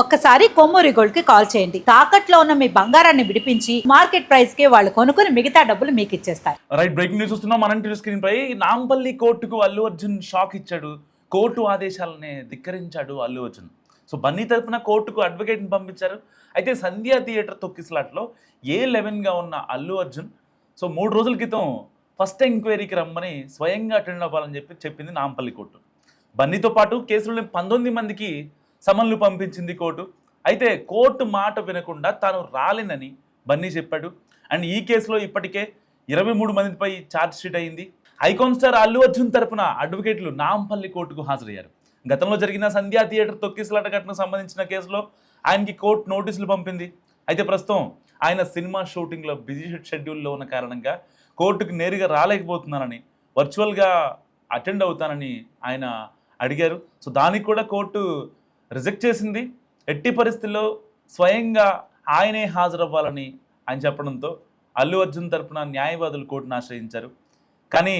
ఒక్కసారి కొమ్మూరి గోల్డ్ కి కాల్ చేయండి. తాకట్లో ఉన్న మీ బంగారాన్ని విడిపించి మార్కెట్ ప్రైస్ కి వాళ్ళు కొనుక్కుని మిగతా డబ్బులు మీకు ఇచ్చేస్తారు. రైట్, బ్రేకింగ్ న్యూస్ చూస్తున్నాం. మనం టీవీ స్క్రీన్ పై నాంపల్లి కోర్టుకు అల్లు అర్జున్ షాక్ ఇచ్చాడు. కోర్టు ఆదేశాలని ధిక్కరించాడు అల్లు అర్జున్. సో బన్నీ తరపున కోర్టుకు అడ్వకేట్ని పంపించారు. అయితే సంధ్యా థియేటర్ తొక్కిసలాట్లో A11గా ఉన్న అల్లు అర్జున్ సో 3 రోజుల క్రితం ఫస్ట్ ఎంక్వైరీకి రమ్మని స్వయంగా అటెండ్ అవ్వాలని చెప్పింది నాంపల్లి కోర్టు. బన్నీతో పాటు కేసులోని 19 మందికి సమన్లు పంపించింది కోర్టు. అయితే కోర్టు మాట వినకుండా తాను రాలేనని బన్నీ చెప్పాడు. అండ్ ఈ కేసులో ఇప్పటికే 23 మందిపై ఛార్జ్ షీట్ అయింది. ఐకాన్ స్టార్ అల్లు అర్జున్ తరపున అడ్వకేట్లు నాంపల్లి కోర్టుకు హాజరయ్యారు. గతంలో జరిగిన సంధ్యా థియేటర్ తొక్కిసలాట ఘటనకు సంబంధించిన కేసులో ఆయనకి కోర్టు నోటీసులు పంపింది. అయితే ప్రస్తుతం ఆయన సినిమా షూటింగ్లో బిజీ షెడ్యూల్లో ఉన్న కారణంగా కోర్టుకు నేరుగా రాలేకపోతున్నానని, వర్చువల్గా అటెండ్ అవుతానని ఆయన అడిగారు. సో దానికి కూడా కోర్టు రిజెక్ట్ చేసింది. ఎట్టి పరిస్థితుల్లో స్వయంగా ఆయనే హాజరవ్వాలని ఆయన చెప్పడంతో అల్లు అర్జున్ తరపున న్యాయవాదులు కోర్టును ఆశ్రయించారు. కానీ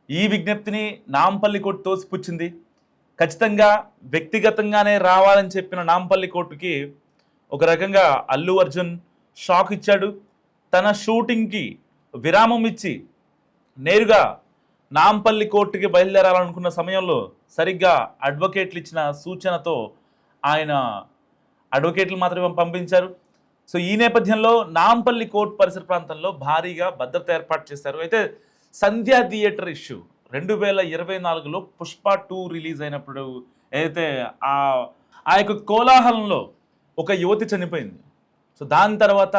ఈ విజ్ఞప్తిని నాంపల్లి కోర్టు తోసిపుచ్చింది. ఖచ్చితంగా వ్యక్తిగతంగానే రావాలని చెప్పిన నాంపల్లి కోర్టుకి ఒక రకంగా అల్లు అర్జున్ షాక్ ఇచ్చాడు. తన షూటింగ్కి విరామం ఇచ్చి నేరుగా నాంపల్లి కోర్టుకి బయలుదేరాలనుకున్న సమయంలో సరిగ్గా అడ్వకేట్లు ఇచ్చిన సూచనతో ఆయన అడ్వకేట్లు మాత్రమే పంపించారు. సో ఈ నేపథ్యంలో నాంపల్లి కోర్టు పరిసర ప్రాంతంలో భారీగా భద్రత ఏర్పాటు చేశారు. అయితే సంధ్యా థియేటర్ ఇష్యూ 2024లో పుష్ప 2 రిలీజ్ అయినప్పుడు అయితే ఆ యొక్క కోలాహలంలో ఒక యువతి చనిపోయింది. సో దాని తర్వాత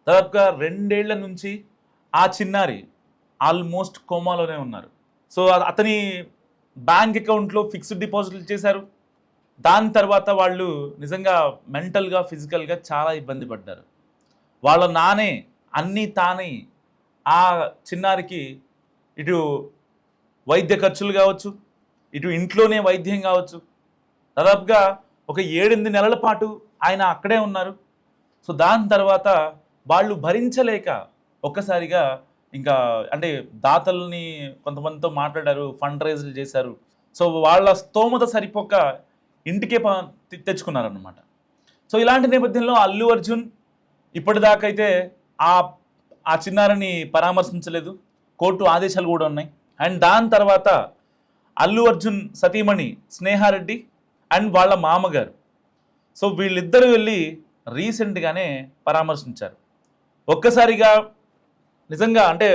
దాదాపుగా 2 ఏళ్ల నుంచి ఆ చిన్నారి ఆల్మోస్ట్ కోమాలోనే ఉన్నారు. సో అతని బ్యాంక్ అకౌంట్లో ఫిక్స్డ్ డిపాజిట్లు చేశారు. దాని తర్వాత వాళ్ళు నిజంగా మెంటల్గా ఫిజికల్గా చాలా ఇబ్బంది పడ్డారు. వాళ్ళ నానే అన్నీ తానే ఆ చిన్నారికి ఇటు వైద్య ఖర్చులు కావచ్చు, ఇటు ఇంట్లోనే వైద్యం కావచ్చు, దాదాపుగా ఒక 7-8 నెలల పాటు ఆయన అక్కడే ఉన్నారు. సో దాని తర్వాత వాళ్ళు భరించలేక ఒక్కసారిగా ఇంకా అంటే దాతల్ని కొంతమందితో మాట్లాడారు, ఫండ్ రైజ్లు చేశారు. సో వాళ్ళ స్తోమత సరిపోక ఇంటికే తెచ్చుకున్నారన్నమాట. సో ఇలాంటి నేపథ్యంలో అల్లు అర్జున్ ఇప్పటిదాకైతే ఆ చిన్నారిని పరామర్శించలేదు. కోర్టు ఆదేశాలు కూడా ఉన్నాయి. అండ్ దాని తర్వాత అల్లు అర్జున్ సతీమణి స్నేహారెడ్డి అండ్ వాళ్ళ మామగారు సో వీళ్ళిద్దరూ వెళ్ళి రీసెంట్గానే పరామర్శించారు. ఒక్కసారిగా నిజంగా అంటే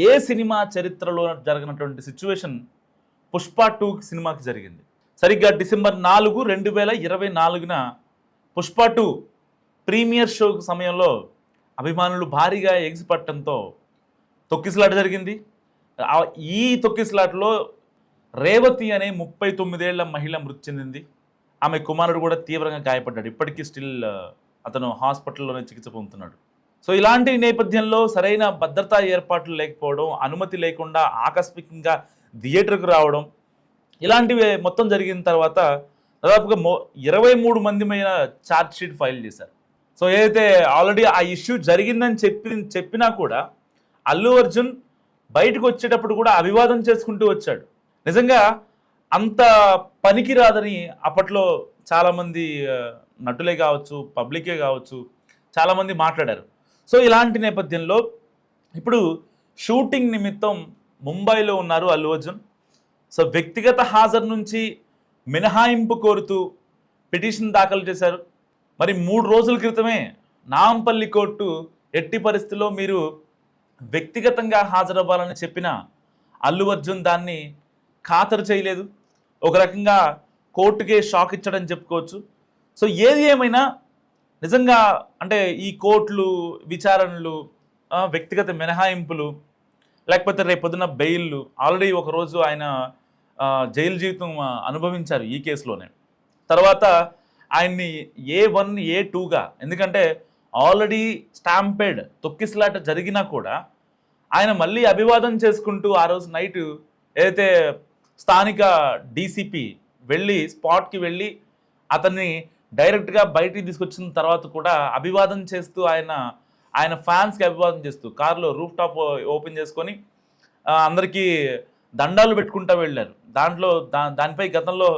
ఏ సినిమా చరిత్రలో జరిగినటువంటి సిచ్యువేషన్ పుష్ప 2 సినిమాకి జరిగింది. సరిగ్గా డిసెంబర్ 4, 2024న పుష్ప 2 ప్రీమియర్ షో సమయంలో అభిమానులు భారీగా ఎగిసిపట్టడంతో తొక్కిసలాట జరిగింది. ఈ తొక్కిసలాటలో రేవతి అనే 39 ఏళ్ల మహిళ మృతి చెందింది. ఆమె కుమారుడు కూడా తీవ్రంగా గాయపడ్డాడు. ఇప్పటికీ స్టిల్ అతను హాస్పిటల్లోనే చికిత్స పొందుతున్నాడు. సో ఇలాంటి నేపథ్యంలో సరైన భద్రతా ఏర్పాట్లు లేకపోవడం, అనుమతి లేకుండా ఆకస్మికంగా థియేటర్కు రావడం, ఇలాంటివి మొత్తం జరిగిన తర్వాత దాదాపుగా 23 మంది మీద ఛార్జ్ షీట్ ఫైల్ చేశారు. సో ఏదైతే ఆల్రెడీ ఆ ఇష్యూ జరిగిందని చెప్పినా కూడా అల్లు అర్జున్ బయటకు వచ్చేటప్పుడు కూడా అభివాదం చేసుకుంటూ వచ్చాడు. నిజంగా అంత పనికి రాదని అప్పట్లో చాలామంది నటులే కావచ్చు, పబ్లికే కావచ్చు, చాలామంది మాట్లాడారు. సో ఇలాంటి నేపథ్యంలో ఇప్పుడు షూటింగ్ నిమిత్తం ముంబైలో ఉన్నారు అల్లు అర్జున్. సో వ్యక్తిగత హాజరు నుంచి మినహాయింపు కోరుతూ పిటిషన్ దాఖలు చేశారు. మరి 3 రోజుల క్రితమే నాంపల్లి కోర్టు ఎట్టి పరిస్థితుల్లో మీరు వ్యక్తిగతంగా హాజరవ్వాలని చెప్పిన అల్లు అర్జున్ దాన్ని ఖాతరు చేయలేదు. ఒక రకంగా కోర్టుకే షాక్ ఇచ్చడని చెప్పుకోవచ్చు. సో ఏది ఏమైనా నిజంగా అంటే ఈ కోర్టులు, విచారణలు, వ్యక్తిగత మినహాయింపులు, లేకపోతే రేపొద్దున బెయిల్లు, ఆల్రెడీ ఒకరోజు ఆయన జైలు జీవితం అనుభవించారు ఈ కేసులోనే. తర్వాత ఆయన్ని A1, A2గా, ఎందుకంటే ఆల్రెడీ స్టాంపేడ్ తొక్కిసలాట జరిగినా కూడా ఆయన మళ్ళీ అభివాదం చేసుకుంటూ ఆ రోజు నైట్ ఏదైతే స్థానిక డీసీపీ వెళ్ళి స్పాట్కి వెళ్ళి అతన్ని డైరెక్ట్గా బయటికి తీసుకొచ్చిన తర్వాత కూడా అభివాదం చేస్తూ ఆయన ఫ్యాన్స్కి అభివాదం చేస్తూ కారులో రూఫ్ టాప్ ఓపెన్ చేసుకొని అందరికీ దండాలు పెట్టుకుంటూ వెళ్ళారు. దానిపై గతంలో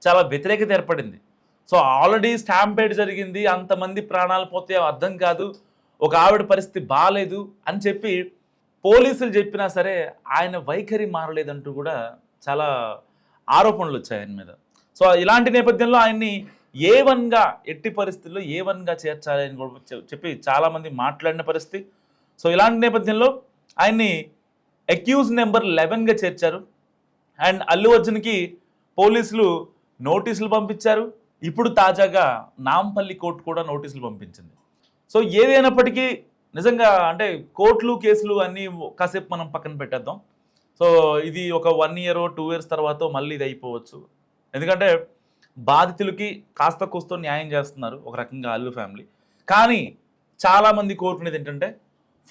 చాలా వ్యతిరేకత ఏర్పడింది. సో ఆల్రెడీ స్టాంపేడ్ జరిగింది, అంతమంది ప్రాణాలు పోతే అర్థం కాదు, ఒక ఆవిడ పరిస్థితి బాగాలేదు అని చెప్పి పోలీసులు చెప్పినా సరే ఆయన వైఖరి మారలేదంటూ కూడా చాలా ఆరోపణలు వచ్చాయి ఆయన మీద. సో ఇలాంటి నేపథ్యంలో ఆయన్ని A1గా ఎట్టి పరిస్థితుల్లో A1గా చేర్చాలి అని కూడా చెప్పి చాలామంది మాట్లాడిన పరిస్థితి. సో ఇలాంటి నేపథ్యంలో ఆయన్ని అక్యూజ్ నెంబర్ 11గా చేర్చారు. అండ్ అల్లు అర్జున్కి పోలీసులు నోటీసులు పంపించారు. ఇప్పుడు తాజాగా నాంపల్లి కోర్టు కూడా నోటీసులు పంపించింది. సో ఏదైనప్పటికీ నిజంగా అంటే కోర్టులు కేసులు అన్నీ కాసేపు మనం పక్కన పెట్టేద్దాం. సో ఇది ఒక 1 year 2 years తర్వాత మళ్ళీ ఇది అయిపోవచ్చు. ఎందుకంటే బాధితులకి కాస్త కూస్తో న్యాయం చేస్తున్నారు ఒక రకంగా అల్లు ఫ్యామిలీ. కానీ చాలామంది కోరుకునేది ఏంటంటే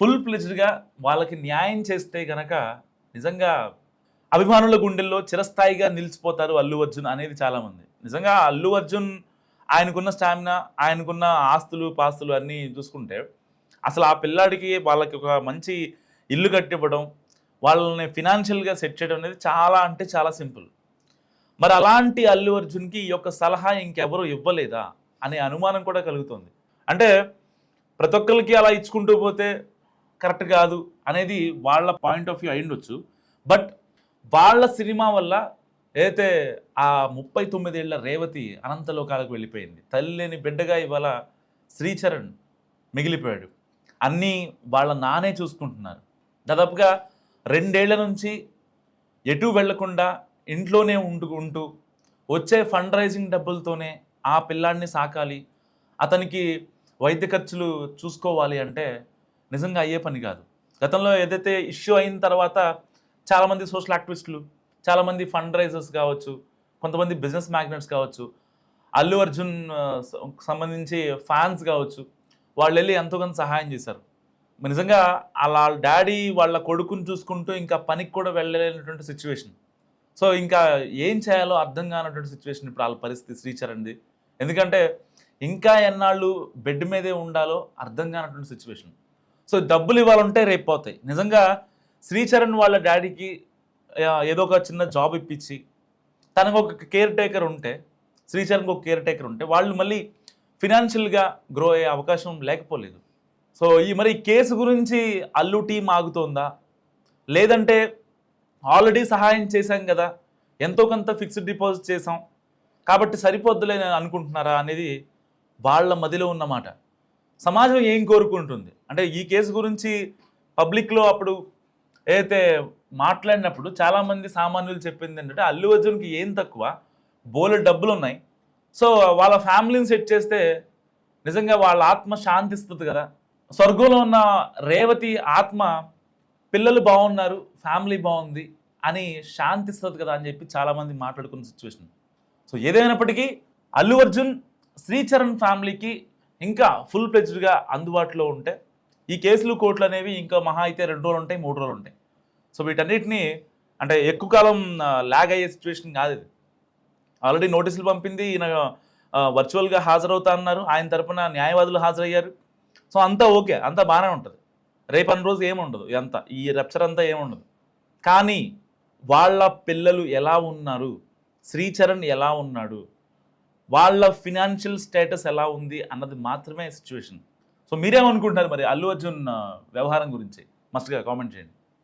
ఫుల్ ప్లెజ్డ్గా వాళ్ళకి న్యాయం చేస్తే కనుక నిజంగా అభిమానుల గుండెల్లో చిరస్థాయిగా నిలిచిపోతారు అల్లు అర్జున్ అనేది చాలామంది. నిజంగా అల్లు అర్జున్ ఆయనకున్న స్టామినా, ఆయనకున్న ఆస్తులు పాస్తులు అన్నీ చూసుకుంటే అసలు ఆ పిల్లాడికి వాళ్ళకి ఒక మంచి ఇల్లు కట్టివ్వడం, వాళ్ళని ఫినాన్షియల్గా సెట్ చేయడం అనేది చాలా అంటే చాలా సింపుల్. మరి అలాంటి అల్లు అర్జున్కి ఈ యొక్క సలహా ఇంకెవరూ ఇవ్వలేదా అనే అనుమానం కూడా కలుగుతుంది. అంటే ప్రతి ఒక్కరికి అలా ఇచ్చుకుంటూ పోతే కరెక్ట్ కాదు అనేది వాళ్ళ పాయింట్ ఆఫ్ వ్యూ అయ్యుండొచ్చు. బట్ వాళ్ళ సినిమా వల్ల ఏదైతే ఆ 39 ఏళ్ల రేవతి అనంతలోకాలకు వెళ్ళిపోయింది, తల్లి లేని బిడ్డగా ఇవాళ శ్రీచరణ్ మిగిలిపోయాడు. అన్నీ వాళ్ళ నానే చూసుకుంటున్నారు. దాదాపుగా 2 ఏళ్ల నుంచి ఎటు వెళ్లకుండా ఇంట్లోనే ఉంటూ వచ్చే ఫండ్ రైజింగ్ డబ్బులతోనే ఆ పిల్లాడిని సాకాలి, అతనికి వైద్య ఖర్చులు చూసుకోవాలి అంటే నిజంగా అయ్యే పని కాదు. గతంలో ఏదైతే ఇష్యూ అయిన తర్వాత చాలామంది సోషల్ యాక్టివిస్టులు, చాలామంది ఫండ్ రైజర్స్ కావచ్చు, కొంతమంది బిజినెస్ మ్యాగ్నెట్స్ కావచ్చు, అల్లు అర్జున్ సంబంధించి ఫ్యాన్స్ కావచ్చు, వాళ్ళు వెళ్ళి ఎంతో కొంత సహాయం చేశారు. నిజంగా అలా డాడీ వాళ్ళ కొడుకుని చూసుకుంటూ ఇంకా పనికి కూడా వెళ్ళలేనటువంటి సిచ్యువేషన్. సో ఇంకా ఏం చేయాలో అర్థం కానటువంటి సిచ్యువేషన్ ఇప్పుడు వాళ్ళ పరిస్థితి శ్రీచరణ్ది. ఎందుకంటే ఇంకా ఎన్నాళ్ళు బెడ్ మీదే ఉండాలో అర్థం కానటువంటి సిచ్యువేషన్. సో డబ్బులు ఇవ్వాలంటే రేపు పోతాయి. నిజంగా శ్రీచరణ్ వాళ్ళ డాడీకి ఏదో ఒక చిన్న జాబ్ ఇప్పించి తనకు ఒక కేర్ టేకర్ ఉంటే, శ్రీచరణ్కి ఒక కేర్ టేకర్ ఉంటే వాళ్ళు మళ్ళీ ఫినాన్షియల్గా గ్రో అయ్యే అవకాశం లేకపోలేదు. సో మరి ఈ కేసు గురించి అల్లు టీం ఆగుతోందా, లేదంటే ఆల్రెడీ సహాయం చేశాం కదా, ఎంతో కొంత ఫిక్స్డ్ డిపాజిట్ చేసాం కాబట్టి సరిపోద్దులే అనుకుంటున్నారా అనేది వాళ్ళ మదిలో ఉన్నమాట. సమాజం ఏం కోరుకుంటుంది అంటే ఈ కేసు గురించి పబ్లిక్లో అప్పుడు ఏదైతే మాట్లాడినప్పుడు చాలామంది సామాన్యులు చెప్పింది ఏంటంటే అల్లు అర్జున్కి ఏం తక్కువ, బోలెడు డబ్బులు ఉన్నాయి, సో వాళ్ళ ఫ్యామిలీని సెట్ చేస్తే నిజంగా వాళ్ళ ఆత్మ శాంతిస్తుంది కదా, స్వర్గంలో ఉన్న రేవతి ఆత్మ పిల్లలు బాగున్నారు, ఫ్యామిలీ బాగుంది అని శాంతిస్తుంది కదా అని చెప్పి చాలామంది మాట్లాడుకున్న సిచ్యువేషన్. సో ఏదైనప్పటికీ అల్లు అర్జున్ శ్రీచరణ్ ఫ్యామిలీకి ఇంకా ఫుల్ ప్లెజ్డ్గా అందుబాటులో ఉంటే ఈ కేసులు కోర్టులు అనేవి ఇంకా మహా అయితే 2 రోజులు ఉంటాయి, 3 రోజులు ఉంటాయి. సో వీటన్నిటిని అంటే ఎక్కువ కాలం ల్యాగ్ అయ్యే సిచ్యువేషన్ కాదు ఇది. ఆల్రెడీ నోటీసులు పంపింది, ఈయన వర్చువల్గా హాజరవుతా అన్నారు, ఆయన తరపున న్యాయవాదులు హాజరయ్యారు. సో అంతా ఓకే, అంతా బాగానే ఉంటుంది. రేపు అన్ని రోజు ఏముండదు, ఇదంతా ఈ రప్చర్ అంతా ఏముండదు. కానీ వాళ్ళ పిల్లలు ఎలా ఉన్నారు, శ్రీచరణ్ ఎలా ఉన్నాడు, వాళ్ళ ఫినాన్షియల్ స్టేటస్ ఎలా ఉంది అన్నది మాత్రమే సిచ్యువేషన్. సో మీరేమనుకుంటున్నారు మరి అల్లు అర్జున్ వ్యవహారం గురించి? మస్ట్గా కామెంట్ చేయండి.